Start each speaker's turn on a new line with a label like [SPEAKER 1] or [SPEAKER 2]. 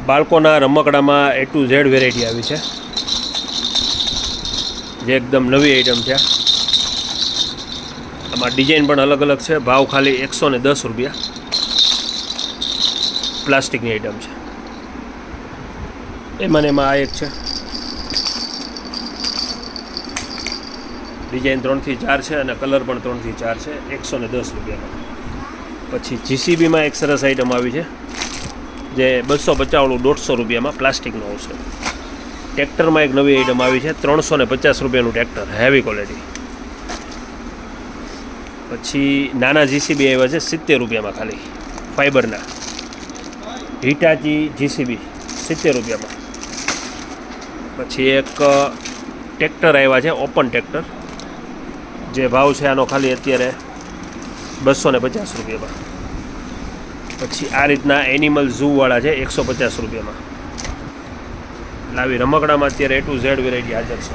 [SPEAKER 1] બાળકોના રમકડામાં A to Z variety આવી છે, જે એકદમ નવી આઈટમ છે. આમાં ડિઝાઇન પણ અલગ અલગ છે. ભાવ ખાલી 110 રૂપિયા. પ્લાસ્ટિકની આઈટમ છે. એમાં આ એક છે, ડિઝાઇન 3 થી 4 છે અને કલર પણ 3 થી 4 છે, 110 રૂપિયામાં. પછી GCBમાં એક સરસ આઈટમ આવી છે, જે 250 150 રૂપિયામાં પ્લાસ્ટિકનું આવશે. ટ્રેક્ટરમાં એક નવી આઈટમ આવી છે, 350 રૂપિયાનું ટ્રેક્ટર, હેવી ક્વોલિટી. પછી નાના GCB આવ્યા છે 70 રૂપિયામાં ખાલી, ફાઈબરના. હિટાચી GCB 70 રૂપિયામાં. પછી એક ટ્રેક્ટર આવ્યા છે, ઓપન ટ્રેક્ટર, જે ભાવ છે આનો ખાલી અત્યારે 250 રૂપિયામાં. પછી આ રીતના એનિમલ ઝૂવાળા છે 150 રૂપિયામાં. આવી રમકડામાં અત્યારે A to Z વેરાયટી હાજર છે.